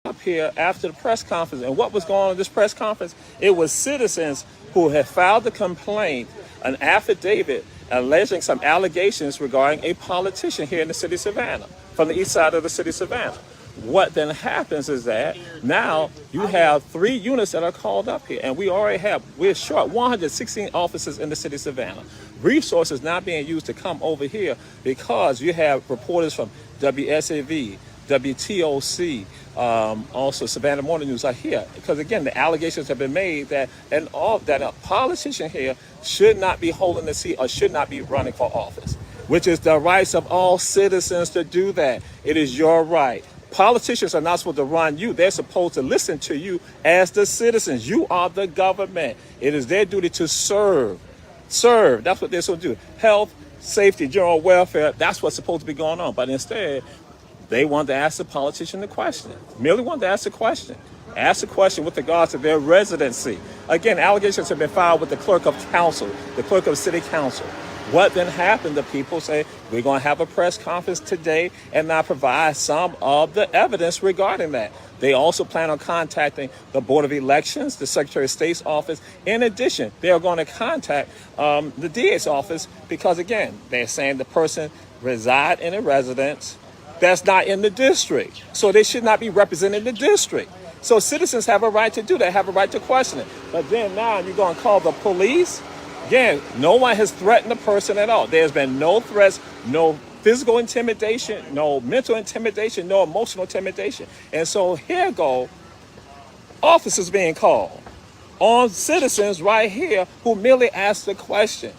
Up here after the press conference, and what was going on in this press conference? It was citizens who had filed a complaint, an affidavit alleging some allegations regarding a politician here in the city of Savannah, from the east side of the city of Savannah. What then happens is that now you have 3 units that are called up here, and we're short 116 officers in the city of Savannah. Resources not being used to come over here because you have reporters from WSAV, WTOC, also Savannah Morning News are here because again the allegations have been made that a politician here should not be holding the seat or should not be running for office, which is the rights of all citizens to do that. It is your right. Politicians are not supposed to run you. They're supposed to listen to you as the citizens. You are the government. It is their duty to serve. That's what they're supposed to do. Health, safety, general welfare, that's what's supposed to be going on. But instead, they wanted to ask the politician the question. Merely wanted to ask the question. Ask the question with regards to their residency. Again, allegations have been filed with the clerk of council, the clerk of city council. What then happened? The people say, we're going to have a press conference today and now provide some of the evidence regarding that. They also plan on contacting the Board of Elections, the Secretary of State's office. In addition, they are going to contact the DA's office because, again, they're saying the person reside in a residence that's not in the district. So they should not be representing the district. So citizens have a right to do that, have a right to question it. But then now you're going to call the police? Again, no one has threatened the person at all. There's been no threats, no physical intimidation, no mental intimidation, no emotional intimidation. And so here go officers being called on citizens right here who merely asked the question.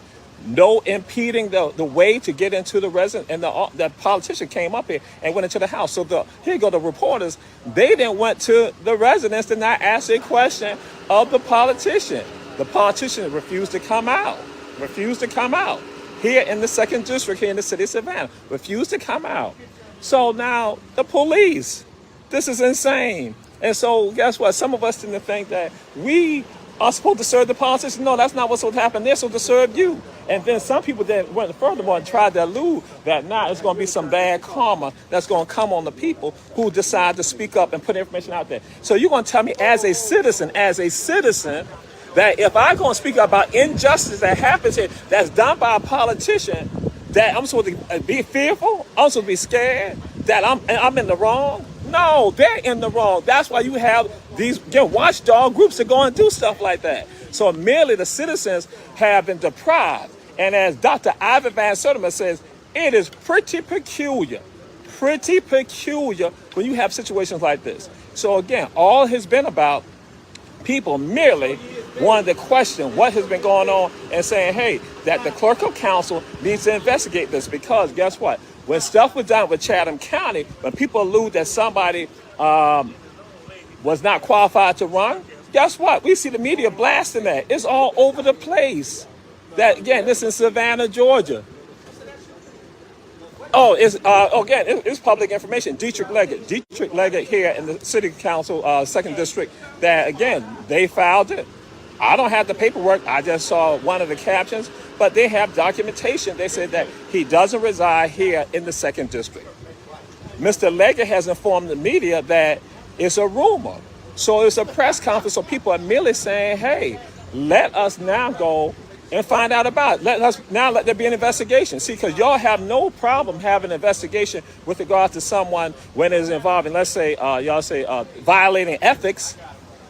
No impeding the way to get into the residence, and the politician came up here and went into the house. So here go the reporters. They then went to the residence to not ask a question of the politician. The politician refused to come out. Here in the 2nd District, here in the city of Savannah. Refused to come out. So now the police. This is insane. And so guess what? Some of us tend to think that we are supposed to serve the politicians. No, that's not what's supposed to happen. They're supposed to serve you. And then some people then went furthermore and tried to allude that now it's going to be some bad karma that's going to come on the people who decide to speak up and put information out there. So you're going to tell me as a citizen, that if I'm going to speak about injustice that happens here, that's done by a politician, that I'm supposed to be fearful? I'm supposed to be scared that I'm in the wrong? No, they're in the wrong. That's why you have these watchdog groups that go and do stuff like that. So merely the citizens have been deprived. And as Dr. Ivan Van Sertima says, it is pretty peculiar when you have situations like this. So again, all has been about people merely wanting to question what has been going on and saying, hey, that the clerk of council needs to investigate this because guess what? When stuff was done with Chatham County, when people allude that somebody was not qualified to run, guess what? We see the media blasting that. It's all over the place. That again, this is Savannah, Georgia. Oh, it's public information. Dietrich Leggett here in the City Council, 2nd District, that again, they filed it. I don't have the paperwork. I just saw one of the captions, but they have documentation. They said that he doesn't reside here in the 2nd District. Mr. Leggett has informed the media that it's a rumor. So it's a press conference. So people are merely saying, hey, let us now go and find out about it. Let there be an investigation. See, because y'all have no problem having an investigation with regard to someone when it's involving, let's say, y'all say violating ethics.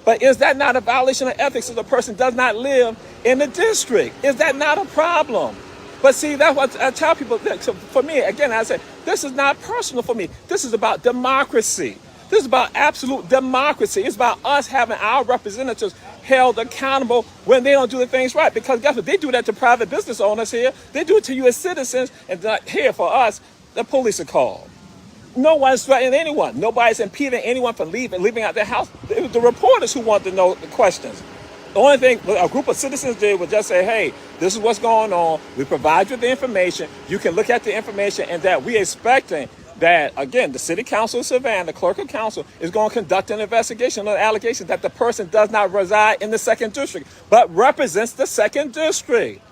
But is that not a violation of ethics if the person does not live in the district? Is that not a problem? But see, that's what I tell people. So for me, again, I say, this is not personal for me. This is about democracy. This is about absolute democracy. It's about us having our representatives held accountable when they don't do the things right. Because guess what? They do that to private business owners here. They do it to you as citizens. And here for us, the police are called. No one's threatening anyone. Nobody's impeding anyone from leaving out their house. It was the reporters who want to know the questions. The only thing a group of citizens did was just say, hey, this is what's going on. We provide you with the information. You can look at the information, and that we're expecting that, again, the city council of Savannah, the clerk of council, is going to conduct an investigation on the allegations that the person does not reside in the 2nd district, but represents the 2nd district.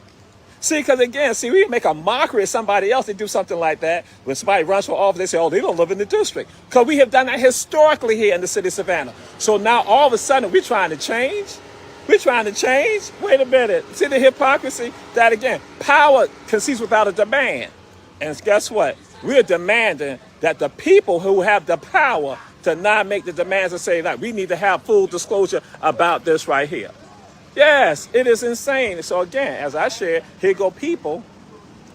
See, because again, we make a mockery of somebody else. They do something like that. When somebody runs for office, they say, oh, they don't live in the district. Because we have done that historically here in the city of Savannah. So now all of a sudden, we're trying to change. We're trying to change. Wait a minute. See the hypocrisy? That again, power concedes without a demand. And guess what? We're demanding that the people who have the power to not make the demands and say that we need to have full disclosure about this right here. Yes, it is insane. So again, as I shared, here go people,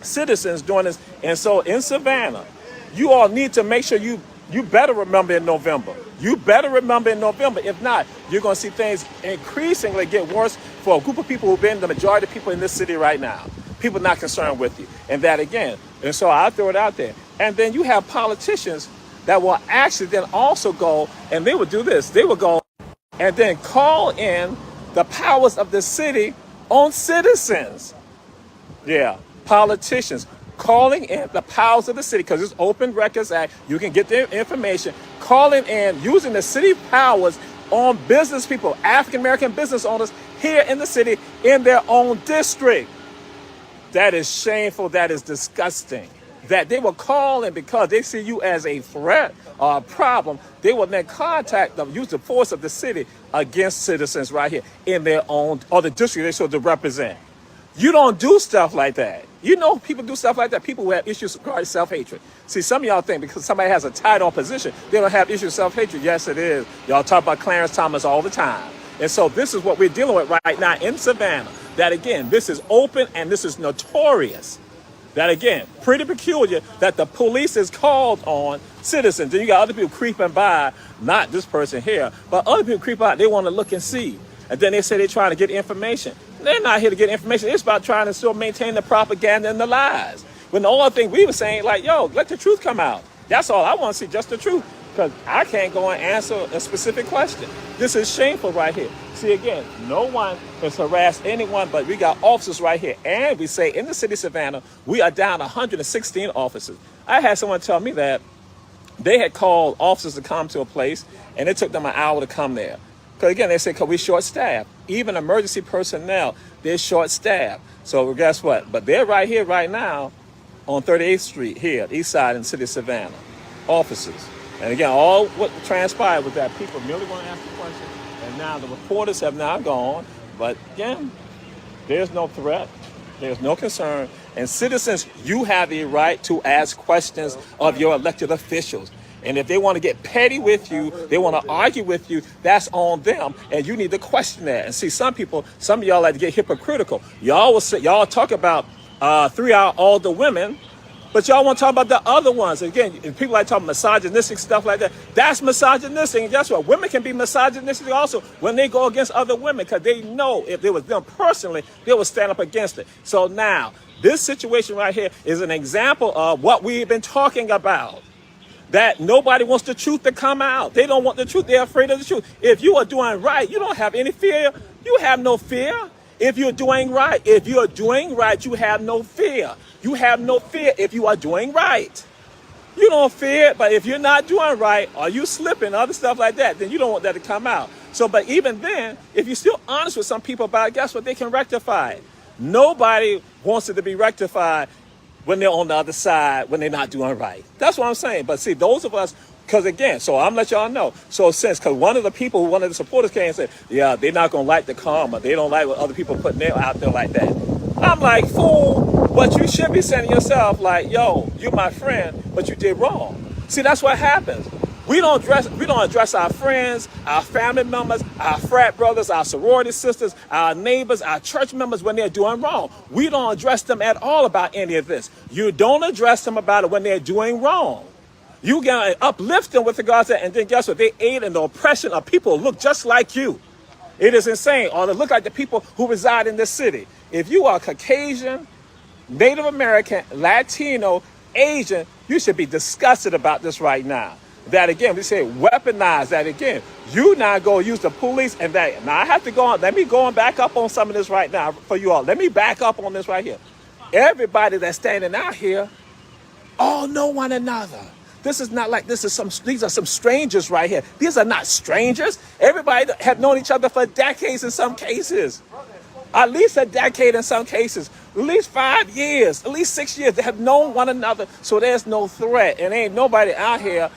citizens doing this. And so in Savannah, you all need to make sure you better remember in November. You better remember in November. If not, you're going to see things increasingly get worse for a group of people who've been the majority of people in this city right now. People not concerned with you. And that again. And so I throw it out there. And then you have politicians that will actually then also go, and they would do this. They would go and then call in the powers of the city on citizens. Yeah, politicians calling in the powers of the city, because it's Open Records Act. You can get the information. Calling in, using the city powers on business people, African-American business owners here in the city in their own district. That is shameful. That is disgusting. That they will call in because they see you as a threat or a problem. They will then contact them, use the force of the city against citizens right here in their own, or the district they're supposed to represent. You don't do stuff like that. You know people do stuff like that. People who have issues regarding self-hatred. See, some of y'all think because somebody has a title or position, they don't have issues of self-hatred. Yes, it is. Y'all talk about Clarence Thomas all the time. And so this is what we're dealing with right now in Savannah. That again, this is open and this is notorious. That again, pretty peculiar that the police is called on citizens. Then you got other people creeping by, not this person here, but other people creep out, they want to look and see. And then they say they're trying to get information. They're not here to get information. It's about trying to still maintain the propaganda and the lies. When the only thing we were saying, like, yo, let the truth come out. That's all I want to see, just the truth. Because I can't go and answer a specific question. This is shameful right here. See, again, no one has harassed anyone, but we got officers right here. And we say in the city of Savannah, we are down 116 officers. I had someone tell me that they had called officers to come to a place, and it took them an hour to come there. Because again, they said, because we're short-staffed. Even emergency personnel, they're short-staffed. So guess what? But they're right here right now on 38th Street here, east side in the city of Savannah. Officers. And again, all what transpired was that people merely want to ask the question, and now the reporters have now gone. But again, there's no threat, there's no concern. And citizens, you have the right to ask questions of your elected officials. And if they want to get petty with you, they want to argue with you, that's on them. And you need to question that. And see, some of y'all like to get hypocritical. Y'all talk about 3-hour older women, but y'all want to talk about the other ones. Again, people like talking misogynistic stuff like that. That's misogynistic. And guess what? Women can be misogynistic also when they go against other women, because they know if it was them personally, they would stand up against it. So now, this situation right here is an example of what we've been talking about. That nobody wants the truth to come out. They don't want the truth. They're afraid of the truth. If you are doing right, you don't have any fear. You have no fear. If you're doing right, you have no fear. You have no fear if you are doing right. You don't fear, but if you're not doing right, or you slipping, other stuff like that, then you don't want that to come out. So, but even then, if you're still honest with some people about it, guess what? They can rectify it. Nobody wants it to be rectified when they're on the other side, when they're not doing right. That's what I'm saying. But see, those of us, because again, so I'm let y'all know. So because one of the supporters came and said, yeah, they're not going to like the karma. They don't like what other people putting there out there like that. I'm like, fool, but you should be saying to yourself, like, yo, you're my friend, but you did wrong. See, that's what happens. We don't address our friends, our family members, our frat brothers, our sorority sisters, our neighbors, our church members when they're doing wrong. We don't address them at all about any of this. You don't address them about it when they're doing wrong. You gotta uplift them with regards to that, and then guess what? They aid in the oppression of people who look just like you. It is insane. Or they look like the people who reside in this city. If you are Caucasian, Native American, Latino, Asian, you should be disgusted about this right now. That again, we say weaponize that again. You now go use the police and that. Now I have to go on. Let me go and back up on some of this right now for you all. Let me back up on this right here. Everybody that's standing out here all know one another. This is not like these are some strangers right here. These are not strangers. Everybody have known each other for decades in some cases. At least a decade in some cases. At least 5 years, at least 6 years. They have known one another, so there's no threat. And ain't nobody out here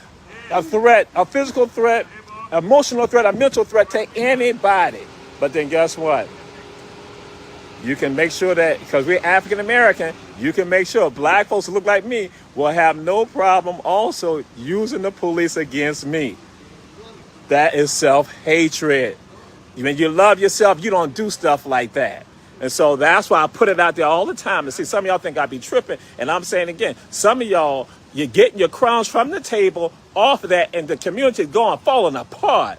a threat, a physical threat, emotional threat, a mental threat to anybody. But then guess what? You can make sure that, because we're African American, you can make sure black folks who look like me will have no problem also using the police against me. That is self-hatred. When you love yourself, you don't do stuff like that. And so that's why I put it out there all the time. And see, some of y'all think I be tripping. And I'm saying again, some of y'all, you're getting your crumbs from the table off of that, and the community is going, falling apart.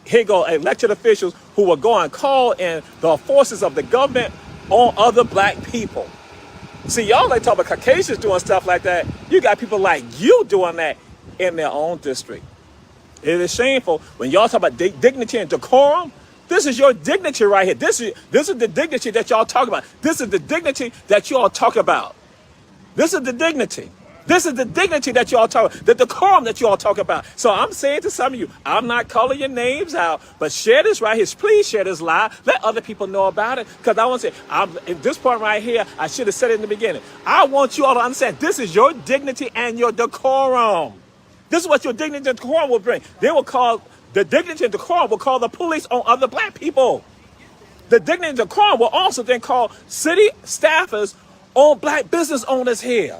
Here go elected officials who will go and call in the forces of the government on other black people. See, y'all like talk about Caucasians doing stuff like that. You got people like you doing that in their own district. It is shameful when y'all talk about dignity and decorum. This is your dignity right here. This is the dignity that y'all talk about. This is the dignity that y'all talk about. This is the dignity. This is the dignity that y'all talk about, the decorum that y'all talk about. So I'm saying to some of you, I'm not calling your names out, but share this right here. Please share this live. Let other people know about it. Because I want to say, at this point right here, I should have said it in the beginning. I want you all to understand this is your dignity and your decorum. This is what your dignity and decorum will bring. They will call, the dignity and decorum will call the police on other black people. The dignity and decorum will also then call city staffers on black business owners here.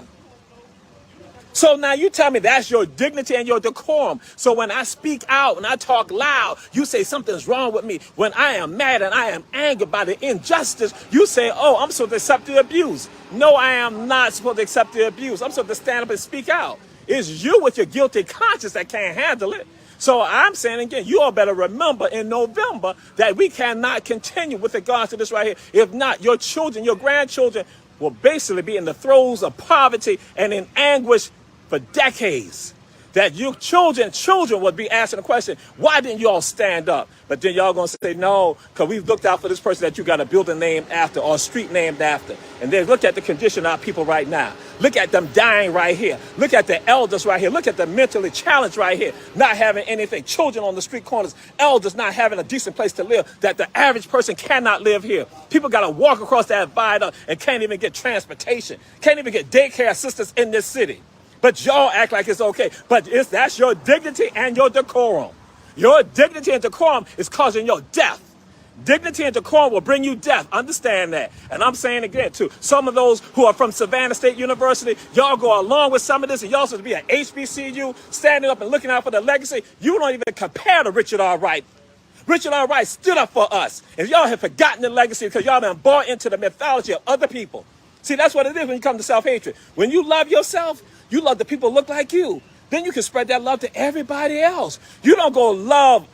So now you tell me that's your dignity and your decorum. So when I speak out, when I talk loud, you say something's wrong with me. When I am mad and I am angered by the injustice, you say, oh, I'm supposed to accept the abuse. No, I am not supposed to accept the abuse. I'm supposed to stand up and speak out. It's you with your guilty conscience that can't handle it. So I'm saying again, you all better remember in November that we cannot continue with regards to this right here. If not, your children, your grandchildren will basically be in the throes of poverty and in anguish for decades. That your children would be asking the question, why didn't you all stand up? But then y'all gonna say, no, because we've looked out for this person that you got a building named after or a street named after. And then look at the condition of our people right now. Look at them dying right here. Look at the elders right here. Look at the mentally challenged right here, not having anything. Children on the street corners, elders not having a decent place to live, that the average person cannot live here. People got to walk across that viaduct and can't even get transportation, can't even get daycare assistance in this city. But y'all act like it's okay. But that's your dignity and your decorum. Your dignity and decorum is causing your death. Dignity and decorum will bring you death. Understand that. And I'm saying again, too, some of those who are from Savannah State University, y'all go along with some of this, and y'all supposed to be at HBCU, standing up and looking out for the legacy. You don't even compare to Richard R. Wright. Richard R. Wright stood up for us. If y'all have forgotten the legacy because y'all been bought into the mythology of other people. See, that's what it is when you come to self-hatred. When you love yourself, you love the people who look like you. Then you can spread that love to everybody else. You don't go love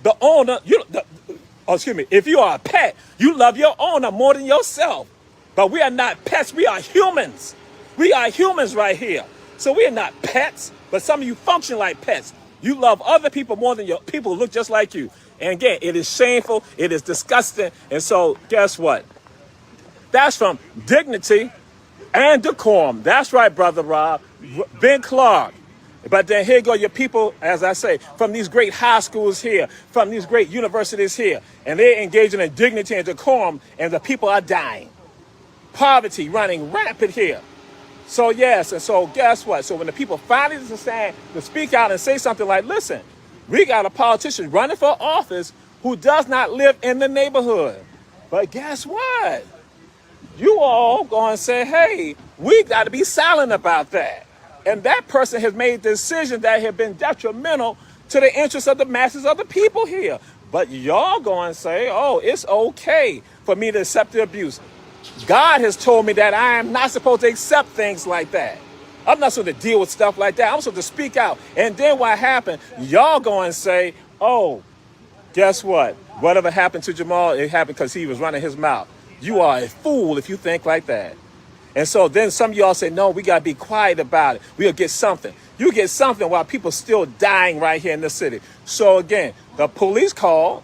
the owner. If you are a pet, you love your owner more than yourself. But we are not pets. We are humans. We are humans right here. So we are not pets, but some of you function like pets. You love other people more than your people who look just like you. And again, it is shameful. It is disgusting. And so guess what? That's from dignity and decorum. That's right, Brother Rob. Ben Clark. But then here go your people, as I say, from these great high schools here, from these great universities here, and they're engaging in dignity and decorum, and the people are dying. Poverty running rampant here. So yes, and so guess what? So when the people finally decide to speak out and say something like, listen, we got a politician running for office who does not live in the neighborhood. But guess what? You all going to say, hey, we got to be silent about that. And that person has made decisions that have been detrimental to the interests of the masses of the people here. But y'all going to say, oh, it's okay for me to accept the abuse. God has told me that I am not supposed to accept things like that. I'm not supposed to deal with stuff like that. I'm supposed to speak out. And then what happened? Y'all going to say, oh, guess what? Whatever happened to Jamal, it happened because he was running his mouth. You are a fool if you think like that. And so then some of y'all say, no, we got to be quiet about it. We'll get something. You get something while people still dying right here in the city. So again, the police call,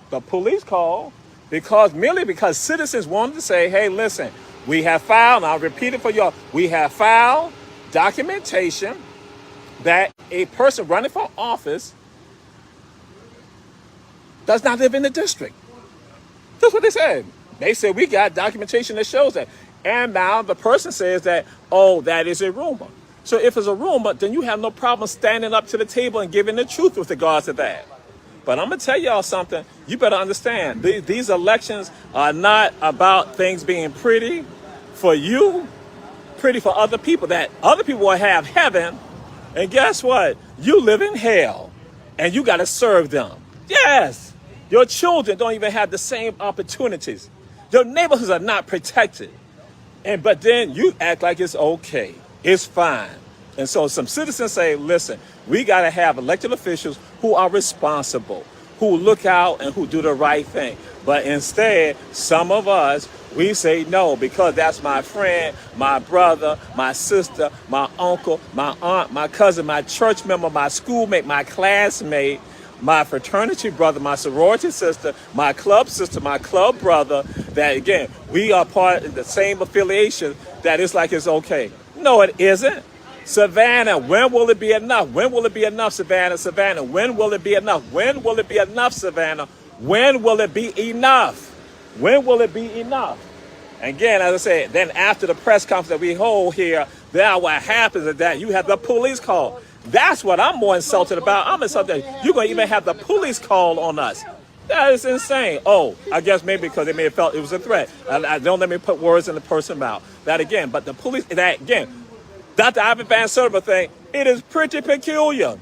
merely because citizens wanted to say, hey, listen, we have filed, and I'll repeat it for y'all, we have filed documentation that a person running for office does not live in the district. That's what they said. They said, we got documentation that shows that. And now the person says that, oh, that is a rumor. So if it's a rumor, then you have no problem standing up to the table and giving the truth with regards to that. But I'm going to tell y'all something. You better understand. These elections are not about things being pretty for you, pretty for other people, that other people will have heaven. And guess what? You live in hell, and you got to serve them. Yes. Your children don't even have the same opportunities. Your neighborhoods are not protected. But then you act like it's okay. It's fine. And so some citizens say, listen, we got to have elected officials who are responsible, who look out and who do the right thing. But instead, some of us, we say no, because that's my friend, my brother, my sister, my uncle, my aunt, my cousin, my church member, my schoolmate, my classmate, my fraternity brother, my sorority sister, my club sister, my club brother, that again, we are part of the same affiliation, that it's like it's okay. No, it isn't. Savannah, when will it be enough? When will it be enough, Savannah? Savannah, when will it be enough? When will it be enough, Savannah? When will it be enough? When will it be enough? Again, as I said, then after the press conference that we hold here, then what happens is that you have the police call. That's what I'm more insulted about. I'm insulted that you're going to even have the police call on us. That is insane. Oh, I guess maybe because they may have felt it was a threat. I don't let me put words in the person's mouth. That again, but the police, that again, Dr. Ivan Van Sertima thing, it is pretty peculiar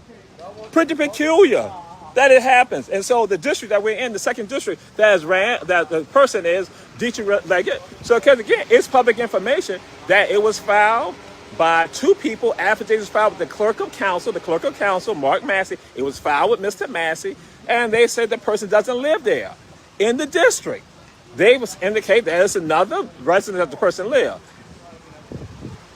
that it happens. And so the district that we're in, the second district that is ran, that the person is Dietrich Leggett. So because again, it's public information that it was filed by two people. Affidavits filed with the clerk of council, Mark Massey. It was filed with Mr. Massey, and they said the person doesn't live there in the district. They was indicate that it's another resident that the person lived.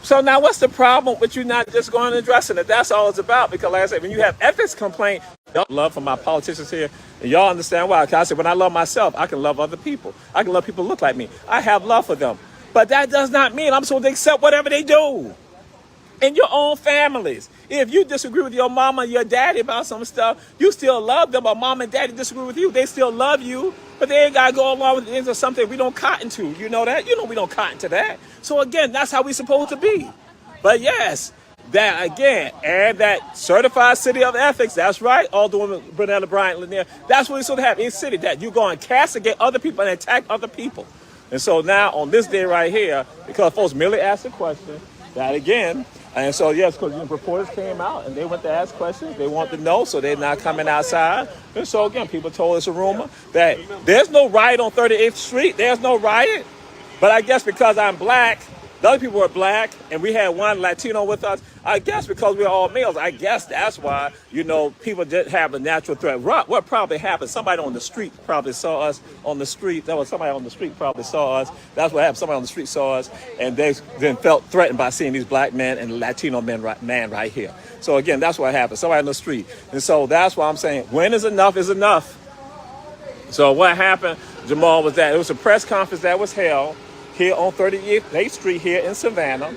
So now what's the problem with you not just going and addressing it? That's all it's about. Because like I said, when you have ethics complaint, y'all love for my politicians here, and y'all understand why. Because I said, when I love myself, I can love other people. I can love people who look like me. I have love for them. But that does not mean I'm supposed to accept whatever they do. In your own families. If you disagree with your mama and your daddy about some stuff, you still love them, but mom and daddy disagree with you. They still love you, but they ain't got to go along with things or something we don't cotton to. You know that? You know we don't cotton to that. So again, that's how we supposed to be. But yes, that again, and that certified city of ethics, that's right, Alderwoman Brunella Bryant Lanier, that's what we supposed to have in city, that you're going to castigate other people and attack other people. And so now on this day right here, because folks merely asked a question, that again, and so, yes, because reporters came out and they went to ask questions. They want to know, so they're not coming outside. And so, again, people told us a rumor that there's no riot on 38th Street. There's no riot. But I guess because I'm black, the other people were black, and we had one Latino with us. I guess because we're all males, I guess that's why, people didn't have a natural threat. What probably happened, somebody on the street probably saw us on the street. Somebody on the street probably saw us. That's what happened. Somebody on the street saw us, and they then felt threatened by seeing these black men and Latino man right here. So again, that's what happened. Somebody on the street. And so that's why I'm saying, when is enough is enough. So what happened, Jamal, was that it was a press conference that was held here on 38th Street here in Savannah.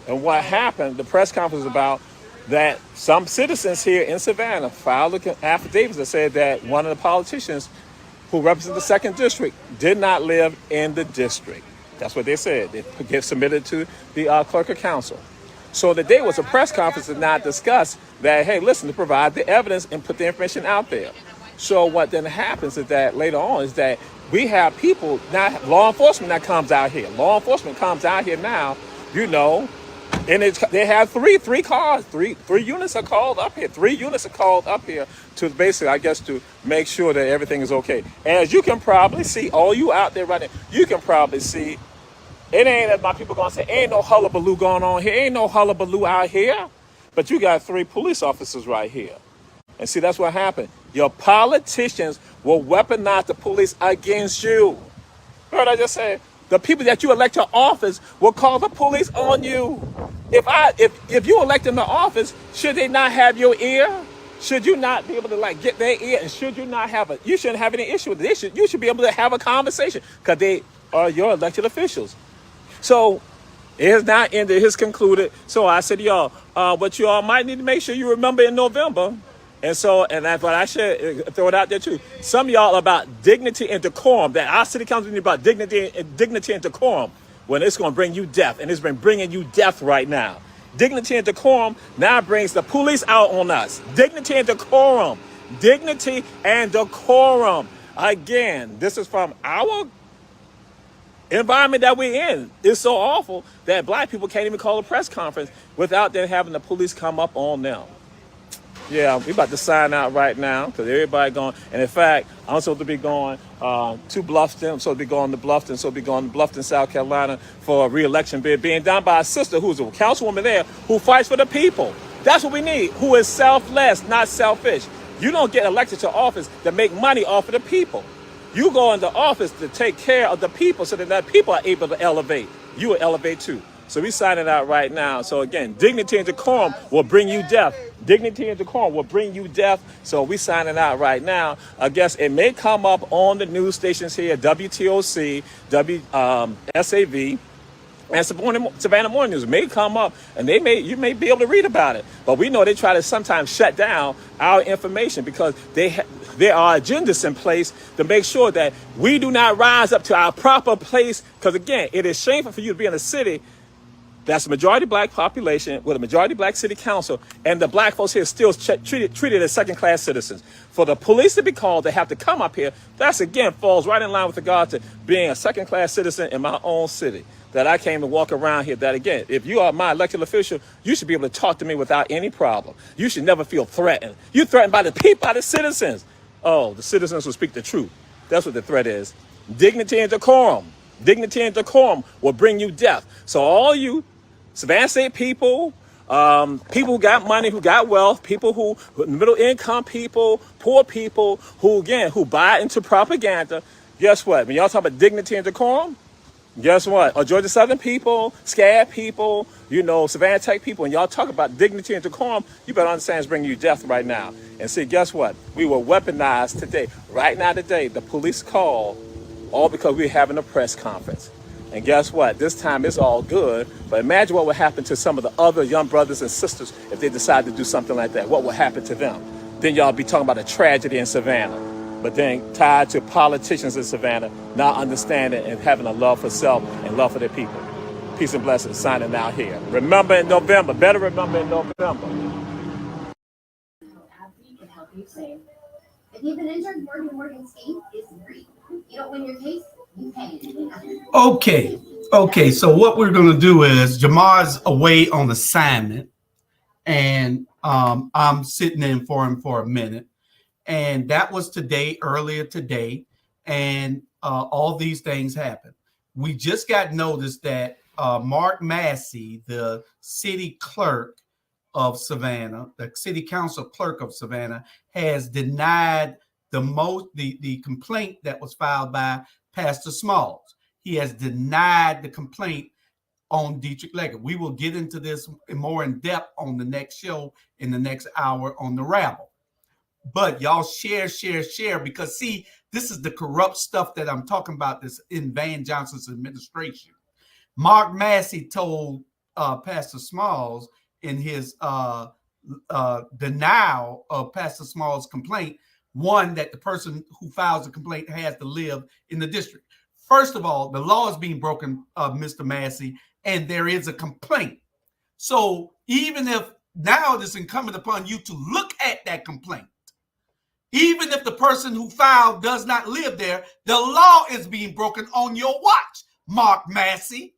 And what happened, the press conference was about that some citizens here in Savannah filed affidavits that said that one of the politicians who represent the second district did not live in the district. That's what they said. They get submitted to the clerk of council. So the day was a press conference to not discuss that, hey, listen, to provide the evidence and put the information out there. So what then happens is that later on is that we have people, now law enforcement that comes out here. Law enforcement comes out here now, And they have three cars, three units are called up here. 3 units are called up here to basically, I guess, to make sure that everything is okay. As you can probably see, all you out there right now, you can probably see, it ain't that my people gonna say, ain't no hullabaloo going on here, ain't no hullabaloo out here. But you got 3 police officers right here. And see, that's what happened. Your politicians will weaponize the police against you. Heard what I just said? The people that you elect to office will call the police on you. If you elect them to office, should they not have your ear? Should you not be able to like get their ear? And should you not have you shouldn't have any issue with it. You should be able to have a conversation because they are your elected officials. So it has not ended, it has concluded. So I said, y'all, what you all might need to make sure you remember in November. And so, and that's what I should throw it out there too. Some of y'all about dignity and decorum, that our city council is about dignity and decorum, when it's going to bring you death. And it's been bringing you death right now. Dignity and decorum now brings the police out on us. Dignity and decorum. Dignity and decorum. Again, this is from our environment that we're in. It's so awful that black people can't even call a press conference without them having the police come up on them. Yeah, we about to sign out right now because everybody going. And in fact, I'm supposed to be going to Bluffton. I'm supposed to be going to Bluffton. So be going to Bluffton, South Carolina for a re-election bid being done by a sister who's a councilwoman there who fights for the people. That's what we need. Who is selfless, not selfish. You don't get elected to office to make money off of the people. You go into office to take care of the people so that the people are able to elevate. You will elevate too. So we signing out right now. So again, dignity and decorum will bring you death. Dignity and decorum will bring you death. So we signing out right now. I guess it may come up on the news stations here, WTOC, SAV, and Savannah Morning News may come up, and you may be able to read about it. But we know they try to sometimes shut down our information because there are agendas in place to make sure that we do not rise up to our proper place. Because again, it is shameful for you to be in a city that's a majority black population with a majority black city council, and the black folks here still treated as second-class citizens. For the police to be called, they have to come up here. That's again falls right in line with regard to being a second-class citizen in my own city. That I came to walk around here. That again, if you are my elected official, you should be able to talk to me without any problem. You should never feel threatened. You're threatened by the people, by the citizens. Oh, the citizens will speak the truth. That's what the threat is. Dignity and decorum. Dignity and decorum will bring you death. So all you Savannah State people, people who got money, who got wealth, people who middle income people, poor people who buy into propaganda. Guess what? When y'all talk about dignity and decorum, guess what? Or Georgia Southern people, SCAD people, Savannah Tech people, and y'all talk about dignity and decorum, you better understand it's bringing you death right now. And see, guess what? We were weaponized today. Right now today, the police call, all because we're having a press conference. And guess what? This time it's all good. But imagine what would happen to some of the other young brothers and sisters if they decide to do something like that. What would happen to them? Then y'all be talking about a tragedy in Savannah. But then tied to politicians in Savannah not understanding and having a love for self and love for their people. Peace and blessings. Signing out here. Remember in November. Better remember in November. AbbVie can help you save. If you've been injured, Morgan State is free. You don't win your case. Okay. So what we're going to do is Jamar's away on assignment, and I'm sitting in for him for a minute. And that was earlier today. And all these things happened. We just got notice that Mark Massey, the city clerk of Savannah, the city council clerk of Savannah, has denied the complaint that was filed by Pastor Smalls. He has denied the complaint on Dietrich Leggett. We will get into this more in depth on the next show in the next hour on the Rabble. But y'all share, because see, this is the corrupt stuff that I'm talking about that's in Van Johnson's administration. Mark Massey told Pastor Smalls in his denial of Pastor Smalls' complaint, one, that the person who files the complaint has to live in the district. First of all, the law is being broken, Mr. Massey, and there is a complaint. So even if now it is incumbent upon you to look at that complaint, even if the person who filed does not live there, the law is being broken on your watch, Mark Massey.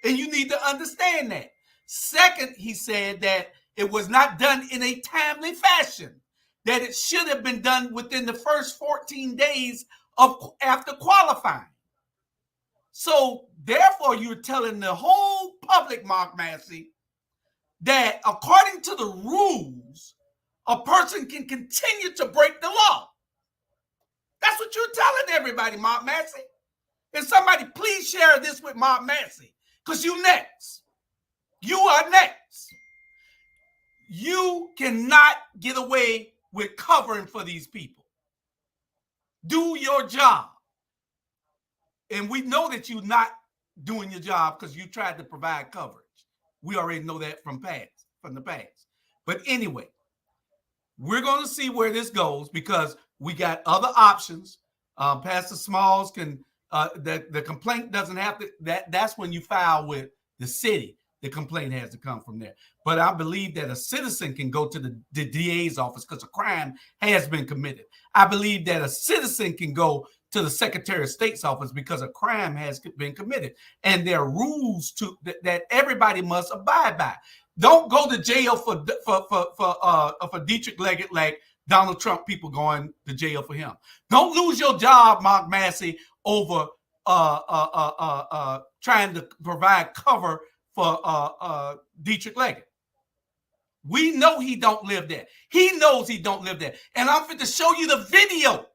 And you need to understand that. Second, he said that it was not done in a timely fashion, that it should have been done within the first 14 days after qualifying. So therefore, you're telling the whole public, Mark Massey, that according to the rules, a person can continue to break the law. That's what you're telling everybody, Mark Massey. And somebody please share this with Mark Massey, because you next. You are next. You cannot get away with covering for these people. Do your job. And we know that you're not doing your job because you tried to provide coverage. We already know that from the past. But anyway, we're going to see where this goes because we got other options. Pastor Smalls can, the complaint doesn't have to, that's when you file with the city. The complaint has to come from there. But I believe that a citizen can go to the DA's office because a crime has been committed. I believe that a citizen can go to the Secretary of State's office because a crime has been committed. And there are rules that everybody must abide by. Don't go to jail for Dietrich Leggett like Donald Trump people going to jail for him. Don't lose your job, Mark Massey, over trying to provide cover for Dietrich Leggett. We know he don't live there. He knows he don't live there. And I'm going to show you the video.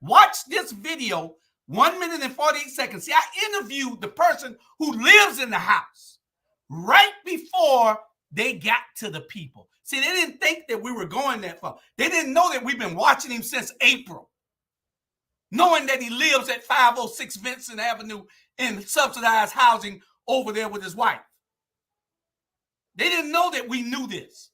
Watch this video, 1 minute and 48 seconds. See, I interviewed the person who lives in the house right before they got to the people. See, they didn't think that we were going that far. They didn't know that we've been watching him since April, knowing that he lives at 506 Vincent Avenue in subsidized housing over there with his wife. They didn't know that we knew this.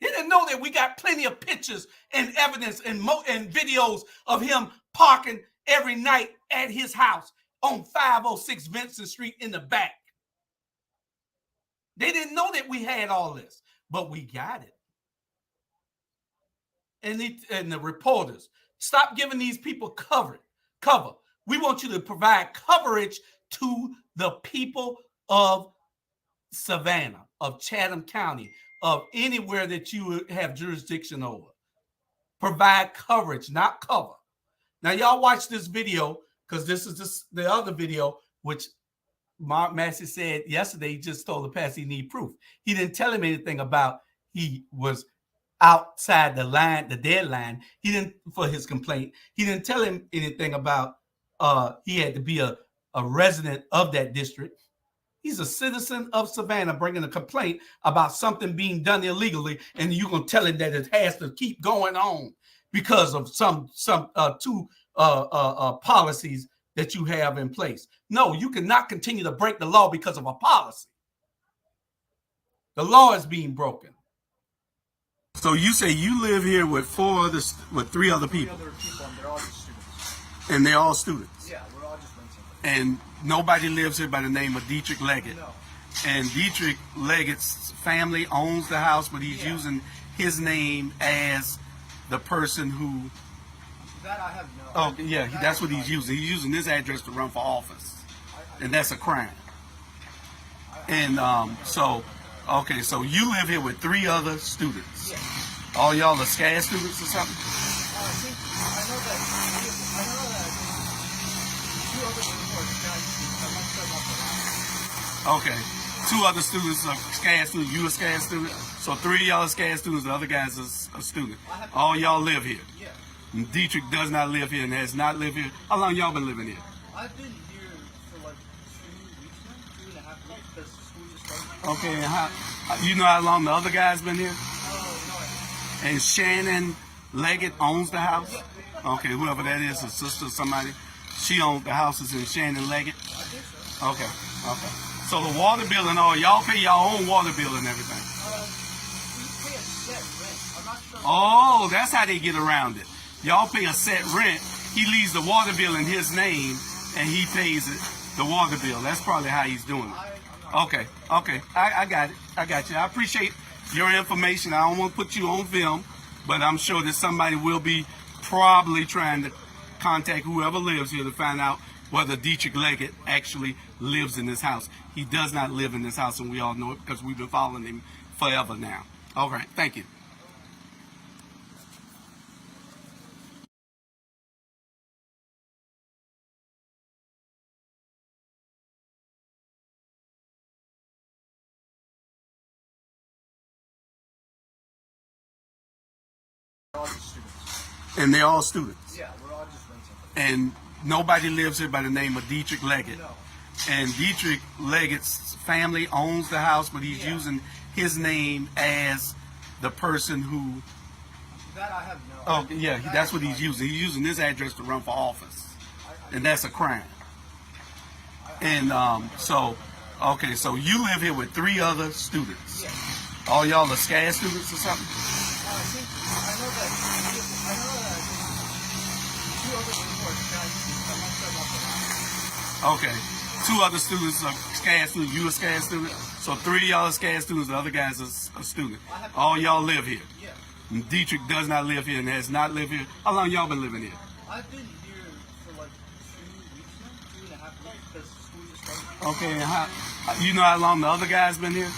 They didn't know that we got plenty of pictures and evidence and videos of him parking every night at his house on 506 Vincent Street in the back. They didn't know that we had all this, but we got it. And the reporters, stop giving these people cover. We want you to provide coverage to the people of Savannah, of Chatham County, of anywhere that you have jurisdiction over. Provide coverage, not cover. Now, y'all watch this video because this is the other video, which Mark Massey said yesterday. He just told the pastor he need proof. He didn't tell him anything about he was outside the line, the deadline. He didn't, for his complaint. He didn't tell him anything about he had to be a resident of that district. He's a citizen of Savannah bringing a complaint about something being done illegally, and you're going to tell him that it has to keep going on because of some two policies that you have in place. No, you cannot continue to break the law because of a policy. The law is being broken. So you say you live here with three other people. And they're all students. Yeah, we're all just renting. And nobody lives here by the name of Dietrich Leggett. No. And Dietrich Leggett's family owns the house, but he's using his name as the person who. That I have no. Oh, yeah, that's what he's using. He's using this address to run for office. And that's a crime. And so you live here with three other students. Yeah. All y'all are SCAD students or something? I know that two other people are SCAD students. I'm not sure about the last. Okay. Two other students are SCAD students. You a SCAD student? So three of y'all are SCAD students. The other guy's a student. All y'all live here. Yeah. And Dietrich does not live here and has not lived here. How long y'all been living here? I've been here for like 2 weeks now, 2.5 weeks, because school just started. Okay. And you know how long the other guy's been here? Oh, no. And Shannon Leggett owns the house? Okay, whoever that is, a sister or somebody. She owns the houses in Shannon Leggett? I think so. Okay. So the water bill and all, y'all pay your own water bill and everything. We pay a set rent. I'm not sure. Oh, that's how they get around it. Y'all pay a set rent. He leaves the water bill in his name, and he pays the water bill. That's probably how he's doing it. Okay. I got it. I got you. I appreciate your information. I don't want to put you on film, but I'm sure that somebody will be probably trying to contact whoever lives here to find out whether Dietrich Leggett actually lives in this house. He does not live in this house, and we all know it because we've been following him forever now. All right, thank you. We're all just students. And they're all students. Yeah, we're all just renting. And nobody lives here by the name of Dietrich Leggett. No. And Dietrich Leggett's family owns the house, but he's Yeah. using his name as the person who. That I have no. Oh, yeah, that's what he's using. He's using this address to run for office, and that's a crime. And so you live here with 3 other students. Yeah. All y'all are SCAD students or something? I think I know that 2 other people are SCAD students. I'm not sure about the last. Okay. 2 other students are SCAD students. You a SCAD student? So 3 of y'all are SCAD students. The other guy's a student. All y'all live here. Yeah. And Dietrich does not live here and has not lived here. How long y'all been living here? I've been here for like 2 weeks now, 2.5 weeks, because school just started. Okay. And you know how long the other guy's been here? No.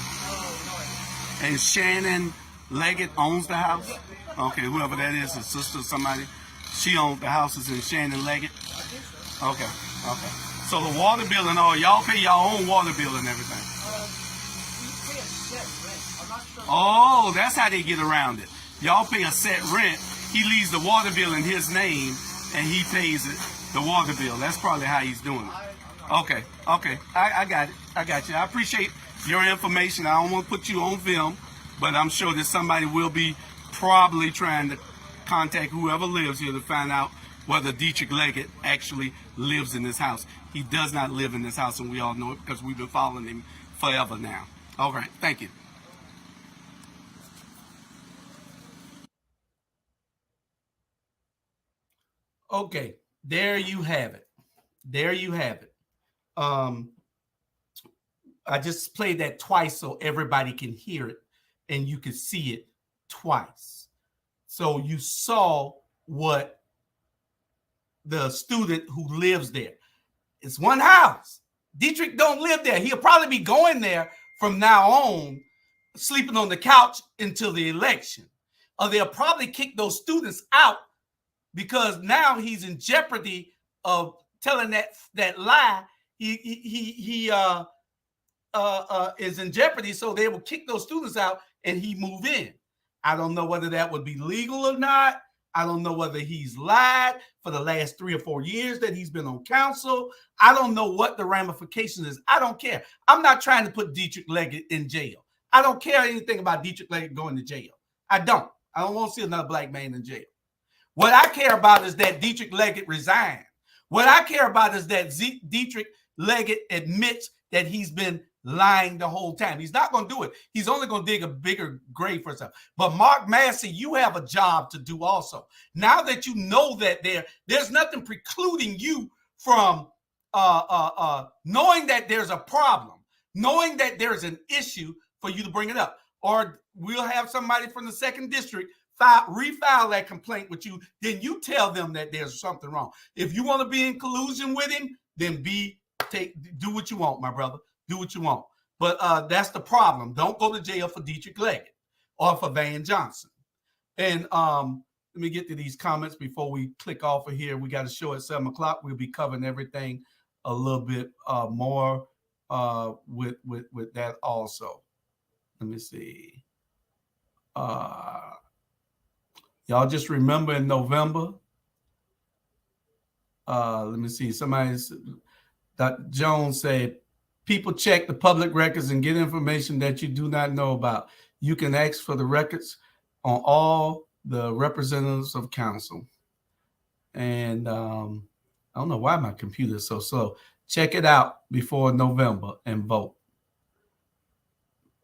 And Shannon Leggett owns the house? Okay, whoever that is, his sister or somebody. She owns the houses in Shannon Leggett? I think so. Okay. So the water bill and all, y'all pay your own water bill and everything. We pay a set rent. I'm not sure. Oh, that's how they get around it. Y'all pay a set rent. He leaves the water bill in his name, and he pays it, the water bill. That's probably how he's doing it. Okay. I got it. I got you. I appreciate your information. I don't want to put you on film, but I'm sure that somebody will be probably trying to contact whoever lives here to find out whether Dietrich Leggett actually lives in this house. He does not live in this house, and we all know it because we've been following him forever now. All right. Thank you. Okay, there you have it. I just played that twice so everybody can hear it and you can see it twice. So you saw what the student who lives there. It's one house. Dietrich don't live there. He'll probably be going there from now on, sleeping on the couch until the election. Or they'll probably kick those students out because now he's in jeopardy of telling that lie. He is in jeopardy, so they will kick those students out and he move in. I don't know whether that would be legal or not. I don't know whether he's lied for the last 3 or 4 years that he's been on council. I don't know what the ramifications is. I don't care. I'm not trying to put Dietrich Leggett in jail. I don't care anything about Dietrich Leggett going to jail. I don't want to see another black man in jail. What I care about is that Dietrich Leggett resign. What I care about is that Dietrich Leggett admits that he's been lying the whole time. He's not going to do it. He's only going to dig a bigger grave for himself. But Mark Massey, you have a job to do also. Now that you know that there's nothing precluding you from knowing that there's a problem, knowing that there's an issue for you to bring it up. Or we'll have somebody from the 2nd district refile that complaint with you. Then you tell them that there's something wrong. If you want to be in collusion with him, then do what you want, my brother. Do what you want. But that's the problem. Don't go to jail for Dietrich Leggett or for Van Johnson. And let me get to these comments before we click off of here. We got a show at 7 o'clock. We'll be covering everything a little bit more with that also. Let me see. Y'all just remember in November. Let me see. Dr. Jones said, people check the public records and get information that you do not know about. You can ask for the records on all the representatives of council. And I don't know why my computer is so slow. Check it out before November and vote.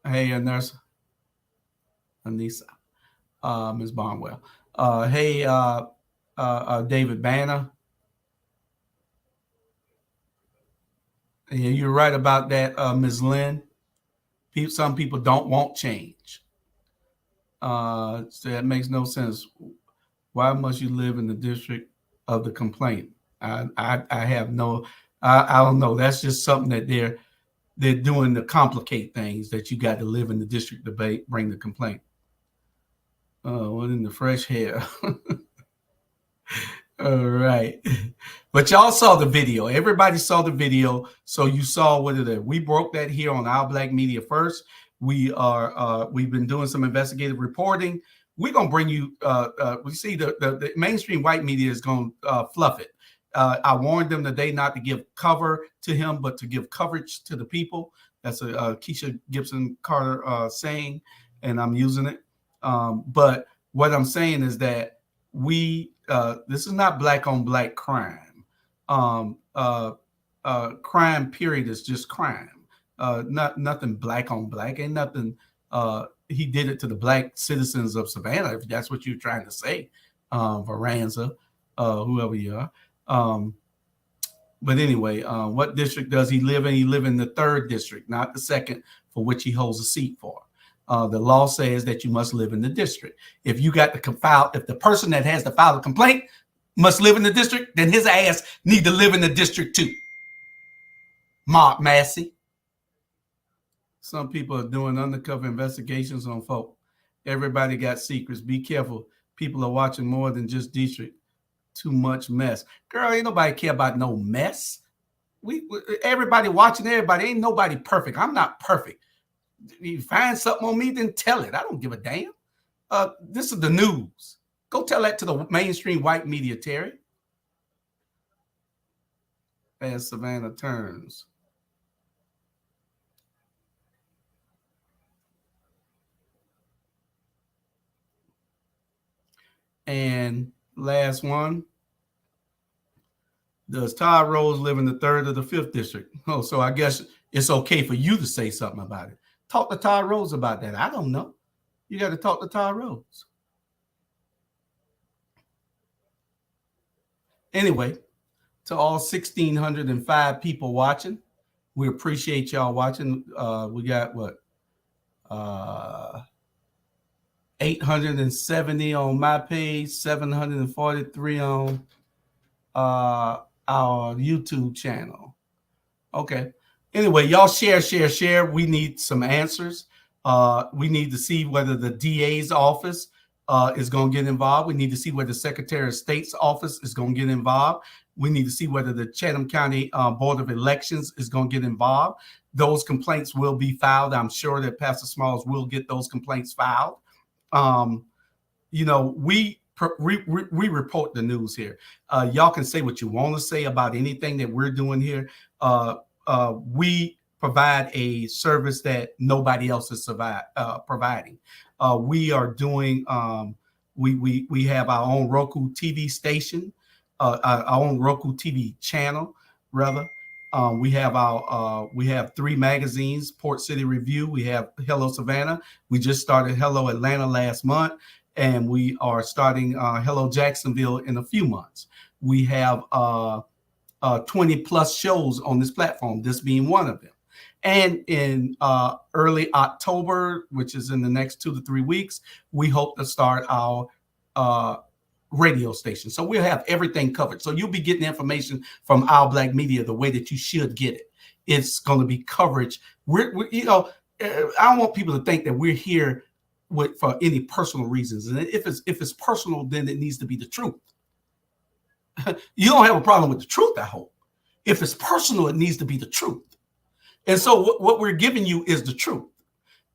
Hey, nurse Anissa, Ms. Barnwell. Hey, David Banner. Yeah, you're right about that, Ms. Lynn. Some people don't want change. So that makes no sense. Why must you live in the district of the complaint. I have no, I don't know. That's just something that they're doing to complicate things, that you got to live in the district to bring the complaint. What in the fresh hair? All right. But y'all saw the video. Everybody saw the video. So you saw what it is. We broke that here on Our Black Media First. We've been doing some investigative reporting. We're going to bring you, we see the mainstream white media is going to fluff it. I warned them today not to give cover to him, but to give coverage to the people. That's a Keisha Gibson Carter saying, and I'm using it. But what I'm saying is that this is not black on black crime. Crime period is just crime. Nothing black on black. Ain't nothing. He did it to the black citizens of Savannah, if that's what you're trying to say, Varanza, whoever you are. But anyway, what district does he live in? He lives in the 3rd district, not the 2nd, for which he holds a seat for. The law says that you must live in the district. If you got to file, if the person that has to file a complaint must live in the district, then his ass need to live in the district too. Mark Massey. Some people are doing undercover investigations on folk. Everybody got secrets. Be careful. People are watching more than just district. Too much mess. Girl, ain't nobody care about no mess. Everybody watching everybody. Ain't nobody perfect. I'm not perfect. You find something on me, then tell it. I don't give a damn. This is the news. Go tell that to the mainstream white media, Terry. As Savannah turns. And last one. Does Todd Rose live in the 3rd or the 5th district? Oh, so I guess it's okay for you to say something about it. Talk to Todd Rose about that. I don't know. You got to talk to Todd Rose. Anyway, to all 1,605 people watching, we appreciate y'all watching. We got what? 870 on my page, 743 on our YouTube channel. Okay. Anyway, y'all share. We need some answers. We need to see whether the DA's office is going to get involved. We need to see whether the Secretary of State's office is going to get involved. We need to see whether the Chatham County Board of Elections is going to get involved. Those complaints will be filed. I'm sure that Pastor Smalls will get those complaints filed. We report the news here. Y'all can say what you want to say about anything that we're doing here. We provide a service that nobody else is providing. We are doing. We have our own Roku TV station, our own Roku TV channel, rather. We have 3 magazines: Port City Review. We have Hello Savannah. We just started Hello Atlanta last month, and we are starting Hello Jacksonville in a few months. We have 20 plus shows on this platform, this being one of them. And in early October, which is in the next 2 to 3 weeks, we hope to start our radio station. So we'll have everything covered. So you'll be getting information from Our Black Media the way that you should get it. It's going to be coverage. I don't want people to think that we're here for any personal reasons. And if it's personal, then it needs to be the truth. You don't have a problem with the truth, I hope. If it's personal, it needs to be the truth. And so what we're giving you is the truth.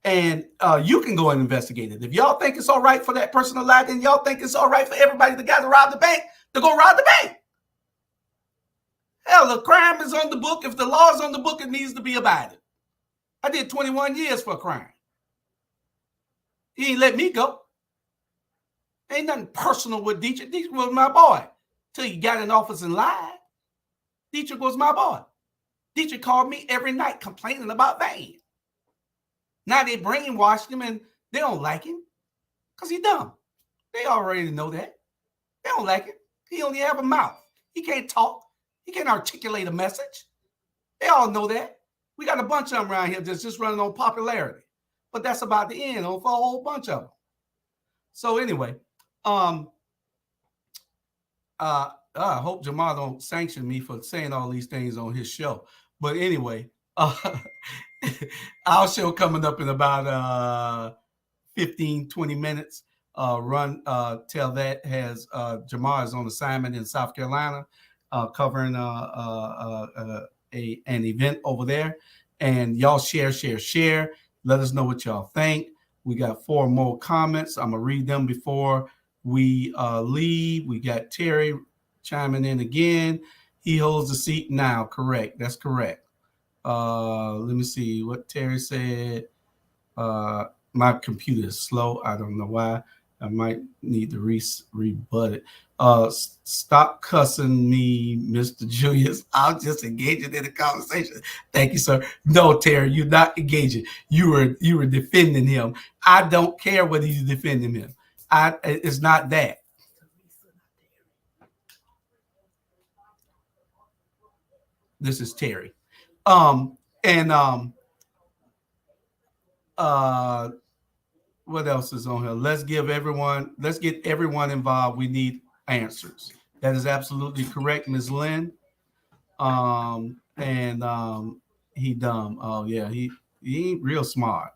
And you can go and investigate it. If y'all think it's all right for that person to lie, then y'all think it's all right for everybody, the guy to rob the bank, to go rob the bank. Hell, the crime is on the book. If the law is on the book, it needs to be abided. I did 21 years for a crime. He ain't let me go. Ain't nothing personal with Dietrich. Dietrich was my boy. Till he got in office and lied. Dietrich was my boy. Dietrich called me every night complaining about Van. Now they brainwashed him and they don't like him because he's dumb. They already know that. They don't like him. He only have a mouth. He can't talk. He can't articulate a message. They all know that. We got a bunch of them around here just running on popularity. But that's about the end for a whole bunch of them. So anyway, I hope Jamal don't sanction me for saying all these things on his show. But anyway, our show coming up in about 15, 20 minutes. Tell that has Jamar is on assignment in South Carolina, covering an event over there. And y'all share. Let us know what y'all think. We got 4 more comments. I'm gonna read them before we leave. We got Terry chiming in again. He holds the seat now. Correct. That's correct. Let me see what Terry said. My computer is slow. I don't know why. I might need to rebut it. Stop cussing me, Mr. Julius. I'm just engaging in the conversation. Thank you, sir. No, Terry, you're not engaging. You were defending him. I don't care whether you're defending him. It's not that. This is Terry. What else is on here? Let's get everyone involved. We need answers. That is absolutely correct, Ms. Lynn. He dumb. Oh yeah, he ain't real smart.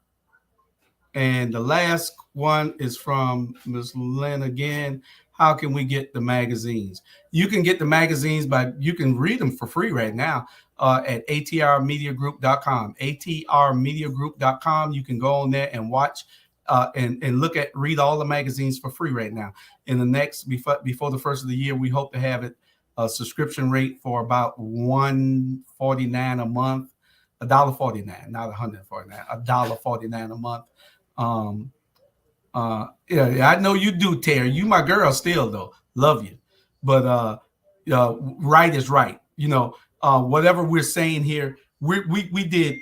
And the last one is from Ms. Lynn again. How can we get the magazines? You can get the magazines you can read them for free right now at atrmediagroup.com. atrmediagroup.com. You can go on there and watch and read all the magazines for free right now. In the next, before the first of the year, we hope to have it a subscription rate for about $149 a month, $1.49, not $149, $1.49 a month. Yeah, I know you do, Terry. You my girl still though. Love you. But right is right. Whatever we're saying here, we did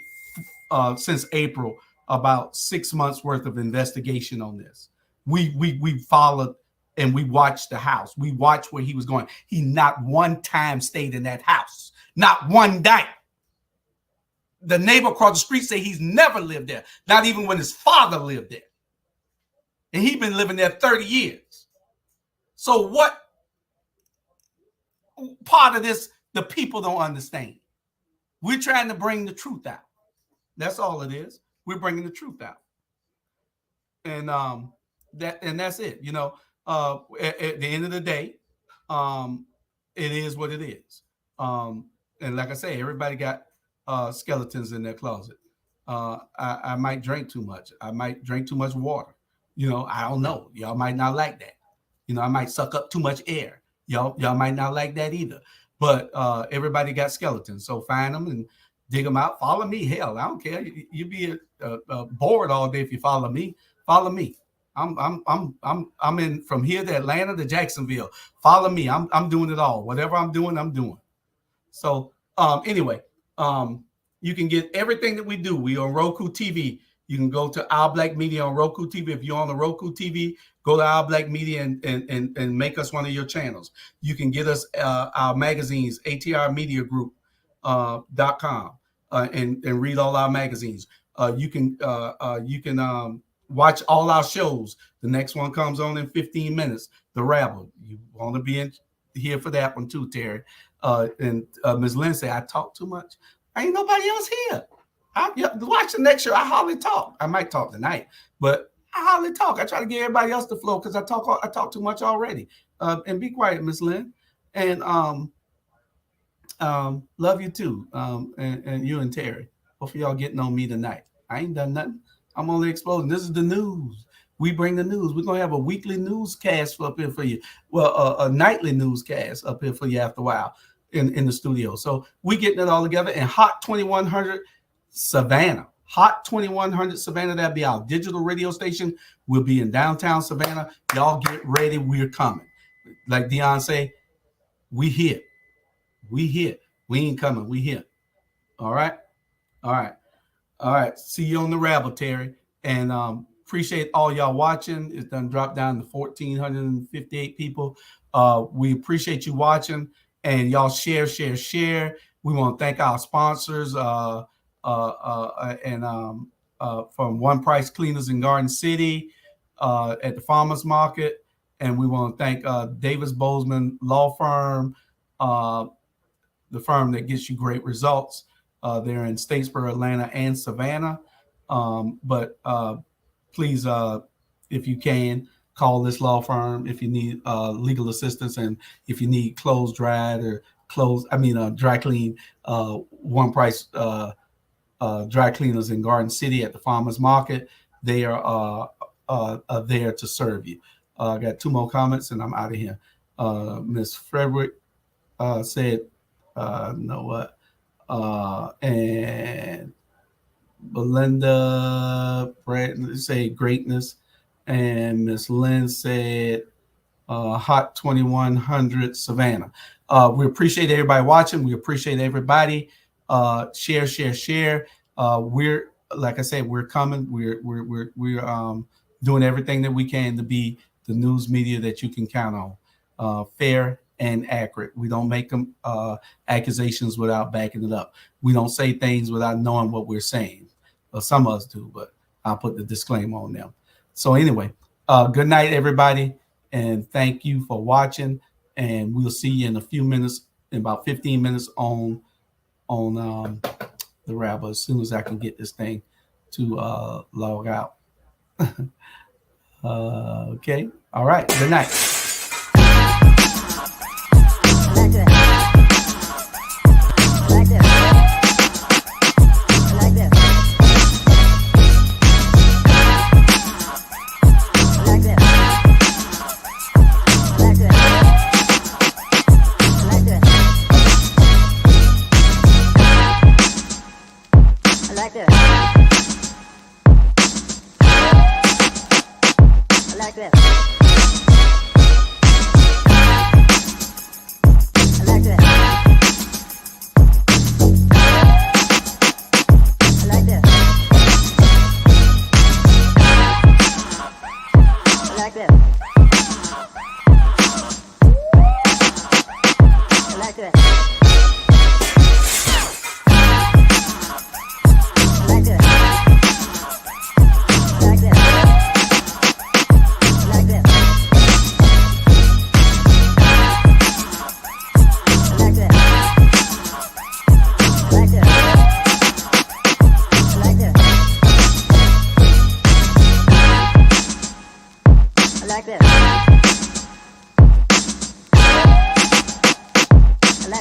since April about 6 months worth of investigation on this. We followed and we watched the house. We watched where he was going. He not one time stayed in that house. Not one day. The neighbor across the street say he's never lived there. Not even when his father lived there. And he's been living there 30 years. So what part of this the people don't understand? We're trying to bring the truth out. That's all it is. We're bringing the truth out. And that's it. At the end of the day, it is what it is. And like I say, everybody got skeletons in their closet. I might drink too much. I might drink too much water. I don't know. Y'all might not like that. I might suck up too much air. Y'all might not like that either. But everybody got skeletons. So find them and dig them out. Follow me. Hell, I don't care. You'd be bored all day if you follow me. Follow me. I'm in from here to Atlanta to Jacksonville. Follow me. I'm doing it all. Whatever I'm doing. So anyway, you can get everything that we do. We on Roku TV. You can go to Our Black Media on Roku TV. If you're on the Roku TV, go to Our Black Media and make us one of your channels. You can get us our magazines, atrmediagroup.com, and read all our magazines. You can watch all our shows. The next one comes on in 15 minutes. The Rabble. You want to be in here for that one too, Terry. And Ms. Lynn said, I talk too much. Ain't nobody else here. Watch the next show. I hardly talk. I might talk tonight, but I hardly talk. I try to give everybody else the flow because I talk too much already. And be quiet, Miss Lynn. And love you too. And you and Terry. Both of y'all getting on me tonight. I ain't done nothing. I'm only exploding. This is the news. We bring the news. We're gonna have a weekly newscast up here for you. Well, a nightly newscast up here for you after a while in the studio. So we getting it all together. And Hot 2100 Savannah. Hot 2100 Savannah, that'll be our digital radio station. We'll be in downtown Savannah. Y'all get ready. We're coming. Like Dion say, we here. We here. We ain't coming. We here. All right. See you on the Rabble, Terry. And appreciate all y'all watching. It's done dropped down to 1,458 people. We appreciate you watching. And y'all share. We want to thank our sponsors. From One Price Cleaners in Garden City, at the Farmers Market, And we want to thank Davis Bozeman Law Firm, the firm that gets you great results. They're in Statesboro, Atlanta, and Savannah. But please, if you can, call this law firm if you need legal assistance, and if you need clothes dried or dry clean, One Price dry cleaners in Garden City at the farmers market. They are there to serve you. I got 2 more comments and I'm out of here. Miss Frederick said, and Belinda Brad say greatness, and Miss Lynn said Hot 2100 Savannah. We appreciate everybody watching. We appreciate everybody. Share. We're, like I said, we're coming. We're doing everything that we can to be the news media that you can count on, fair and accurate. We don't make them accusations without backing it up. We don't say things without knowing what we're saying. Well, some of us do, but I'll put the disclaimer on them. So anyway, good night, everybody, and thank you for watching. And we'll see you in a few minutes, in about 15 minutes on the Rabble, as soon as I can get this thing to log out. Okay. All right. Good night.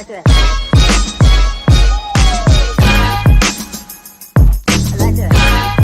like this.